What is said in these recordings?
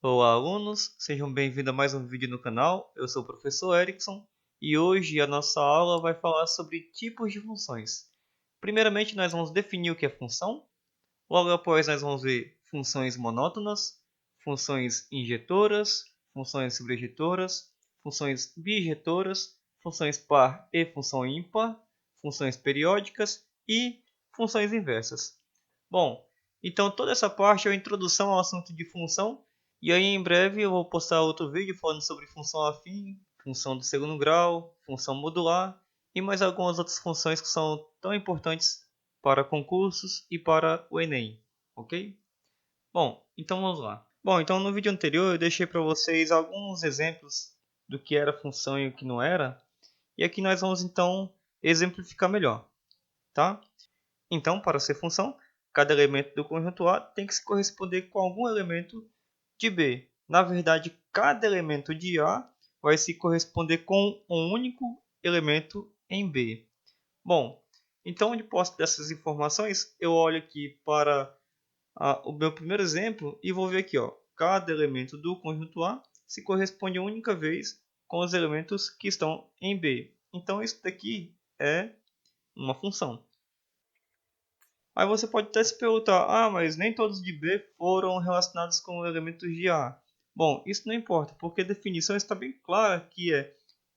Olá, alunos, sejam bem-vindos a mais um vídeo no canal. Eu sou o professor Erickson e hoje a nossa aula vai falar sobre tipos de funções. Primeiramente, nós vamos definir o que é função. Logo após, nós vamos ver funções monótonas, funções injetoras, funções subjetoras, funções bijetoras, funções par e função ímpar, funções periódicas e funções inversas. Bom, então toda essa parte é a introdução ao assunto de função. E aí em breve eu vou postar outro vídeo falando sobre função afim, função do segundo grau, função modular e mais algumas outras funções que são tão importantes para concursos e para o Enem, ok? Bom, então vamos lá. Bom, então no vídeo anterior eu deixei para vocês alguns exemplos do que era função e o que não era. E aqui nós vamos então exemplificar melhor, tá? Então, para ser função, cada elemento do conjunto A tem que se corresponder com algum elemento de B. Na verdade, cada elemento de A vai se corresponder com um único elemento em B. Bom, então, de posse dessas informações, eu olho aqui para o meu primeiro exemplo e vou ver aqui, ó, cada elemento do conjunto A se corresponde a única vez com os elementos que estão em B. Então, isso daqui é uma função. Aí você pode até se perguntar, mas nem todos de B foram relacionados com elementos de A. Bom, isso não importa, porque a definição está bem clara que é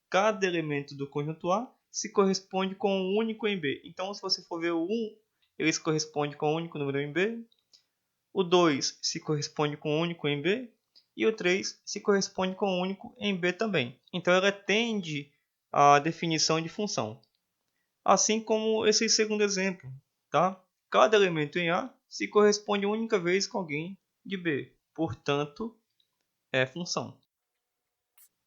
cada elemento do conjunto A se corresponde com um único em B. Então, se você for ver o 1, ele se corresponde com um único número em B, o 2 se corresponde com um único em B, e o 3 se corresponde com um único em B também. Então, ela atende à definição de função. Assim como esse segundo exemplo, tá? Cada elemento em A se corresponde uma única vez com alguém de B, portanto, é função.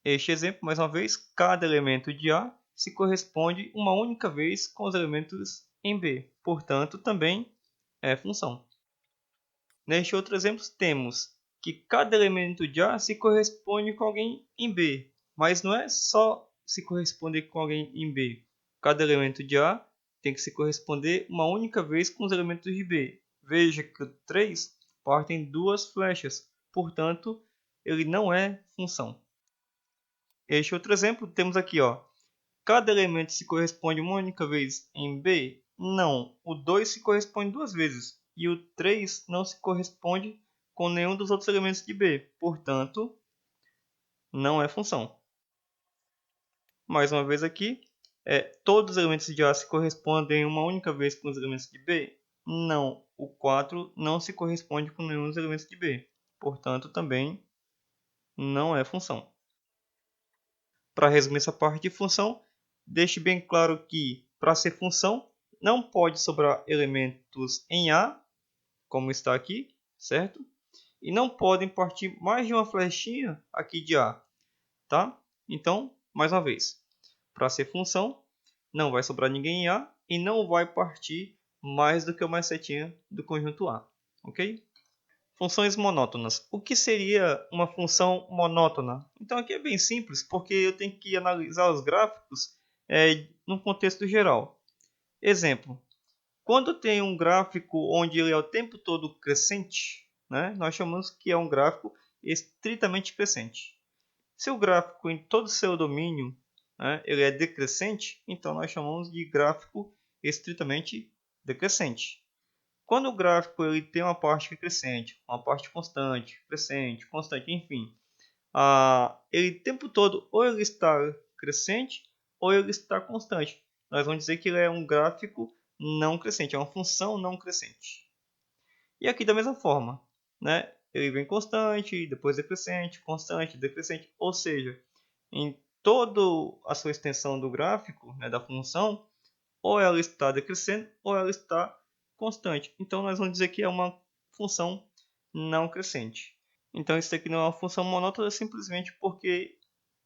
Este exemplo, mais uma vez, cada elemento de A se corresponde uma única vez com os elementos em B, portanto, também é função. Neste outro exemplo, temos que cada elemento de A se corresponde com alguém em B, mas não é só se corresponder com alguém em B. Cada elemento de A tem que se corresponder uma única vez com os elementos de B. Veja que o 3 parte em duas flechas, portanto, ele não é função. Este outro exemplo, temos aqui, ó, cada elemento se corresponde uma única vez em B? Não, o 2 se corresponde duas vezes e o 3 não se corresponde com nenhum dos outros elementos de B, portanto, não é função. Mais uma vez aqui, todos os elementos de A se correspondem uma única vez com os elementos de B? Não, o 4 não se corresponde com nenhum dos elementos de B, portanto, também não é função. Para resumir essa parte de função, deixe bem claro que, para ser função, não pode sobrar elementos em A, como está aqui, certo? E não podem partir mais de uma flechinha aqui de A, tá? Então, mais uma vez, para ser função, não vai sobrar ninguém em A e não vai partir mais do que uma setinha do conjunto A, ok? Funções monótonas. O que seria uma função monótona? Então aqui é bem simples, porque eu tenho que analisar os gráficos no contexto geral. Exemplo, quando tem um gráfico onde ele é o tempo todo crescente, né, nós chamamos que é um gráfico estritamente crescente. Se o gráfico em todo o seu domínio, né, ele é decrescente, então nós chamamos de gráfico estritamente decrescente. Quando o gráfico ele tem uma parte que é crescente, uma parte constante, crescente, constante, enfim, ele o tempo todo ou ele está crescente ou ele está constante. Nós vamos dizer que ele é um gráfico não crescente, é uma função não crescente. E aqui da mesma forma, né? Ele vem constante, depois decrescente, constante, decrescente, ou seja, em toda a sua extensão do gráfico, né, da função, ou ela está decrescendo ou ela está constante. Então nós vamos dizer que é uma função não crescente. Então isso aqui não é uma função monótona simplesmente porque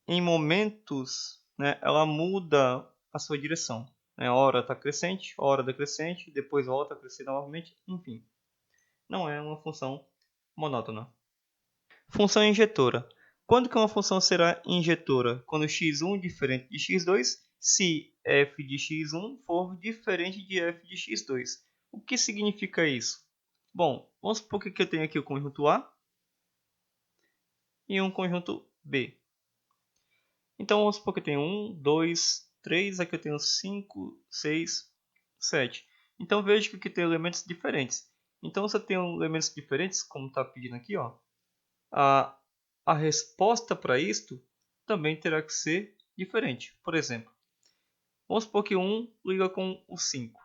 em momentos, né, ela muda a sua direção. Né? Hora está crescente, hora decrescente, depois volta a crescer novamente, enfim. Não é uma função monótona. Função injetora. Quando que uma função será injetora? Quando x1 é diferente de x2, se f de x1 for diferente de f de x2. O que significa isso? Bom, vamos supor que eu tenho aqui o conjunto A. e um conjunto B. Então vamos supor que eu tenho 1, 2, 3, aqui eu tenho 5, 6, 7. Então veja que aqui tem elementos diferentes. Então se eu tenho elementos diferentes, como está pedindo aqui, ó, a resposta para isto também terá que ser diferente. Por exemplo, vamos supor que 1 liga com o 5.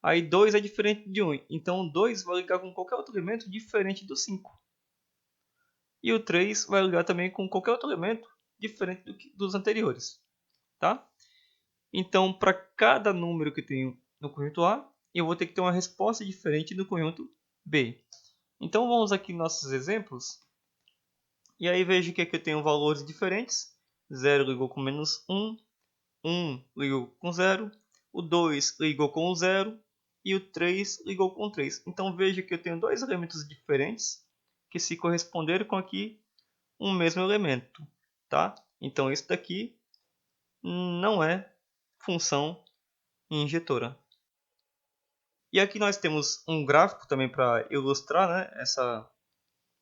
Aí 2 é diferente de 1. Então o 2 vai ligar com qualquer outro elemento diferente do 5. E o 3 vai ligar também com qualquer outro elemento diferente dos anteriores. Tá? Então, para cada número que eu tenho no conjunto A, eu vou ter que ter uma resposta diferente no conjunto B. Então, vamos aqui nos nossos exemplos. E aí vejo que aqui eu tenho valores diferentes. 0 ligou com menos 1. 1 ligou com 0. O 2 ligou com o 0. E o 3 ligou com o 3. Então, veja que eu tenho dois elementos diferentes que se corresponderam com aqui um mesmo elemento. Tá? Então, isso daqui não é função injetora. E aqui nós temos um gráfico também para ilustrar, né, essa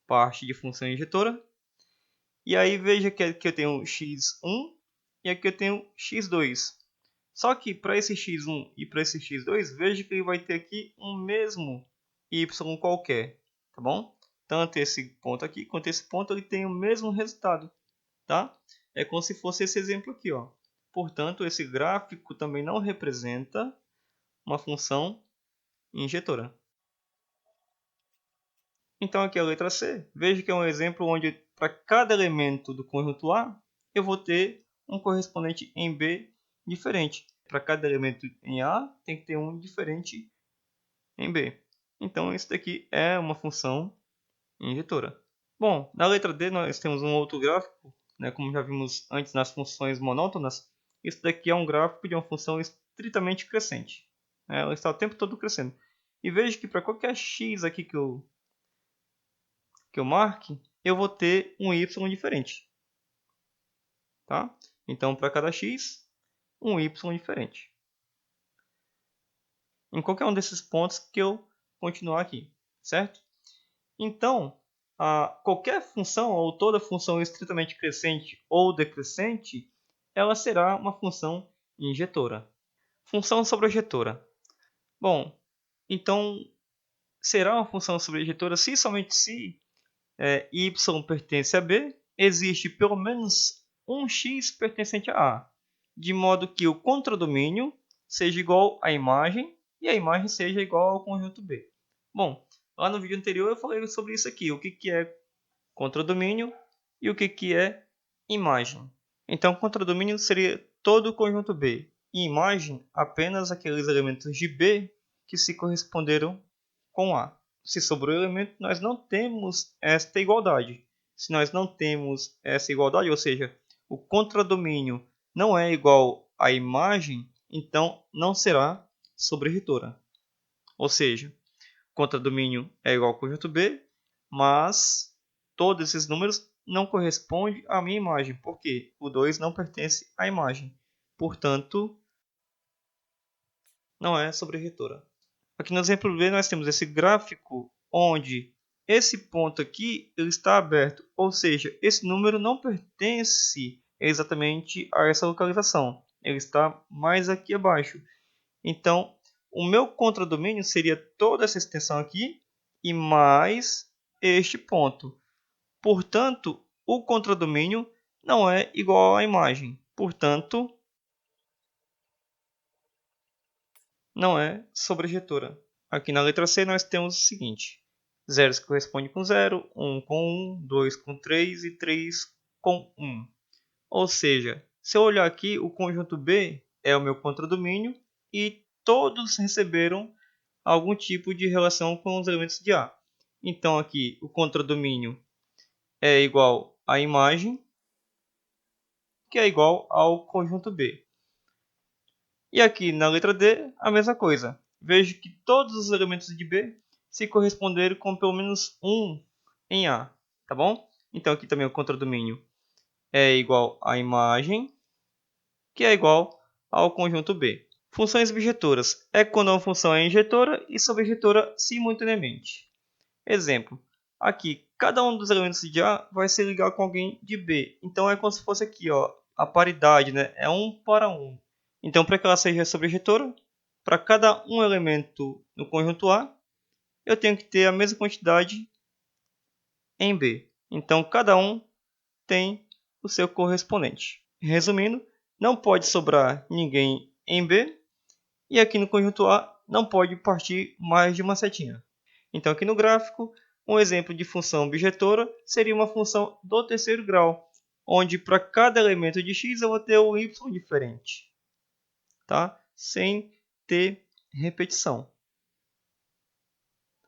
parte de função injetora. E aí veja que aqui eu tenho x1 e aqui eu tenho x2. Só que para esse x1 e para esse x2, veja que ele vai ter aqui um mesmo y qualquer, tá bom? Tanto esse ponto aqui quanto esse ponto ele tem o mesmo resultado, tá? É como se fosse esse exemplo aqui, ó. Portanto, esse gráfico também não representa uma função injetora. Então aqui a letra C, veja que é um exemplo onde para cada elemento do conjunto A, eu vou ter um correspondente em B diferente. Para cada elemento em A, tem que ter um diferente em B. Então isso daqui é uma função injetora. Bom, na letra D nós temos um outro gráfico, né, como já vimos antes nas funções monótonas. Isso daqui é um gráfico de uma função estritamente crescente. Ela está o tempo todo crescendo. E veja que para qualquer x aqui que eu marque, eu vou ter um y diferente. Tá? Então, para cada x, um y diferente. Em qualquer um desses pontos que eu continuar aqui, certo? Então, qualquer função ou toda função estritamente crescente ou decrescente, ela será uma função injetora. Função sobrejetora. Bom, então será uma função sobrejetora se somente se y pertence a B, existe pelo menos um x pertencente a A, de modo que o contradomínio seja igual à imagem e a imagem seja igual ao conjunto B. Bom, lá no vídeo anterior eu falei sobre isso aqui, o que é contradomínio e o que é imagem. Então, contradomínio seria todo o conjunto B e imagem apenas aqueles elementos de B que se corresponderam com A. Se sobrou elemento, nós não temos esta igualdade. Se nós não temos essa igualdade, ou seja, o contradomínio não é igual à imagem, então não será sobrejetora. Ou seja, contradomínio é igual ao conjunto B, mas todos esses números não correspondem à minha imagem, porque o 2 não pertence à imagem. Portanto, não é sobrejetora. Aqui no exemplo B nós temos esse gráfico onde esse ponto aqui ele está aberto, ou seja, esse número não pertence exatamente a essa localização, ele está mais aqui abaixo. Então, o meu contradomínio seria toda essa extensão aqui e mais este ponto. Portanto, o contradomínio não é igual à imagem. Portanto, não é sobrejetora. Aqui na letra C nós temos o seguinte: 0 corresponde com 0, 1 com 1, 2 com 3 e 3 com 1. Ou seja, se eu olhar aqui, o conjunto B é o meu contradomínio e todos receberam algum tipo de relação com os elementos de A. Então aqui o contradomínio é igual à imagem, que é igual ao conjunto B. E aqui na letra D, a mesma coisa. Vejo que todos os elementos de B se corresponderam com pelo menos um em A, tá bom? Então aqui também o contradomínio é igual à imagem, que é igual ao conjunto B. Funções bijetoras é quando uma função é injetora e sobrejetora simultaneamente. Exemplo, aqui cada um dos elementos de A vai se ligar com alguém de B. Então é como se fosse aqui, ó, a paridade, né? É 1 para 1. Então, para que ela seja sobrejetora, para cada um elemento no conjunto A, eu tenho que ter a mesma quantidade em B. Então, cada um tem o seu correspondente. Resumindo, não pode sobrar ninguém em B, e aqui no conjunto A não pode partir mais de uma setinha. Então, aqui no gráfico, um exemplo de função objetora seria uma função do terceiro grau, onde para cada elemento de x eu vou ter um y diferente, tá? Sem ter repetição.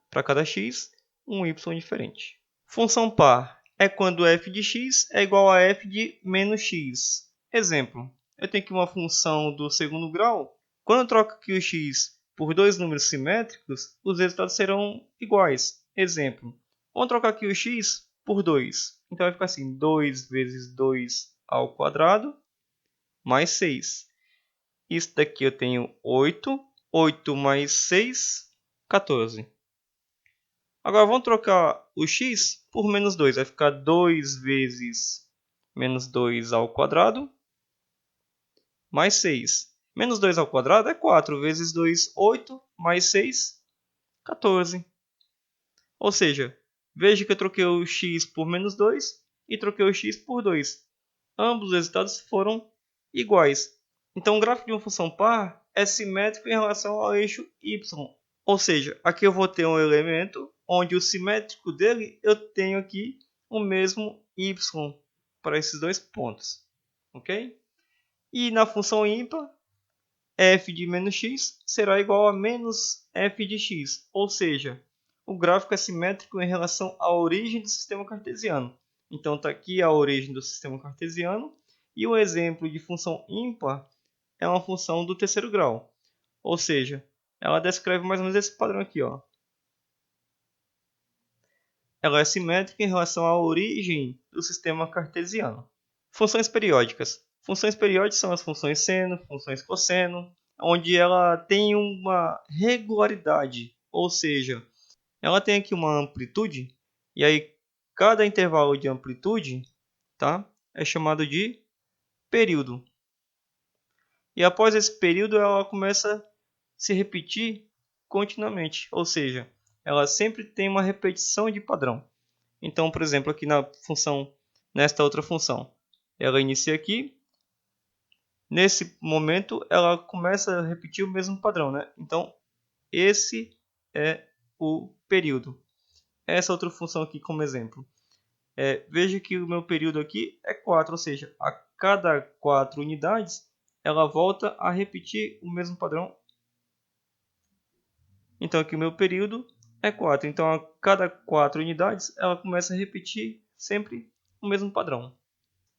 Para cada x, um y diferente. Função par é quando f de x é igual a f de menos x. Exemplo, eu tenho aqui uma função do segundo grau. Quando eu troco aqui o x por dois números simétricos, os resultados serão iguais. Exemplo, vamos trocar aqui o x por 2. Então vai ficar assim, 2 vezes 2 ao quadrado, mais 6. Isso daqui eu tenho 8. 8 mais 6, 14. Agora vamos trocar o x por menos 2. Vai ficar 2 vezes menos 2 ao quadrado, mais 6. Menos 2 ao quadrado é 4 vezes 2, 8, mais 6, 14. Ou seja, veja que eu troquei o x por menos 2 e troquei o x por 2. Ambos os resultados foram iguais. Então o gráfico de uma função par é simétrico em relação ao eixo y. Ou seja, aqui eu vou ter um elemento onde o simétrico dele eu tenho aqui o mesmo y para esses dois pontos. Ok? E na função ímpar, f de menos x será igual a menos f de x. Ou seja, o gráfico é simétrico em relação à origem do sistema cartesiano. Então está aqui a origem do sistema cartesiano. E o exemplo de função ímpar é uma função do terceiro grau. Ou seja, ela descreve mais ou menos esse padrão aqui, ó. Ela é simétrica em relação à origem do sistema cartesiano. Funções periódicas. Funções periódicas são as funções seno, funções cosseno, onde ela tem uma regularidade, ou seja, ela tem aqui uma amplitude, e aí cada intervalo de amplitude, tá, é chamado de período. E após esse período ela começa a se repetir continuamente, ou seja, ela sempre tem uma repetição de padrão. Então, por exemplo, aqui na função, nesta outra função, ela inicia aqui, nesse momento ela começa a repetir o mesmo padrão, né? Então, esse é o período. Essa outra função aqui como exemplo. Veja que o meu período aqui é 4, ou seja, a cada 4 unidades ela volta a repetir o mesmo padrão. Então aqui o meu período é 4. Então a cada 4 unidades ela começa a repetir sempre o mesmo padrão.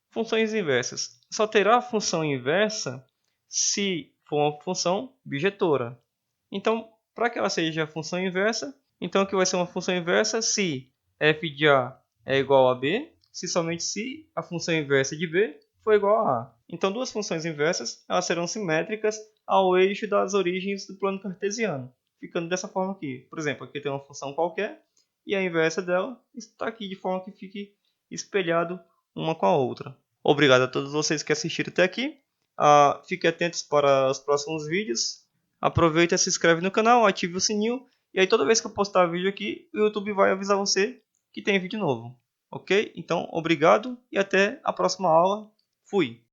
Funções inversas. Só terá função inversa se for uma função bijetora. Então, para que ela seja a função inversa, então aqui vai ser uma função inversa se f de A é igual a B, se somente se a função inversa de B for igual a A. Então, duas funções inversas elas serão simétricas ao eixo das origens do plano cartesiano, ficando dessa forma aqui. Por exemplo, aqui tem uma função qualquer e a inversa dela está aqui de forma que fique espelhado uma com a outra. Obrigado a todos vocês que assistiram até aqui. Fiquem atentos para os próximos vídeos. Aproveita e se inscreve no canal, ative o sininho. E aí toda vez que eu postar vídeo aqui, o YouTube vai avisar você que tem vídeo novo. Ok? Então, obrigado e até a próxima aula. Fui!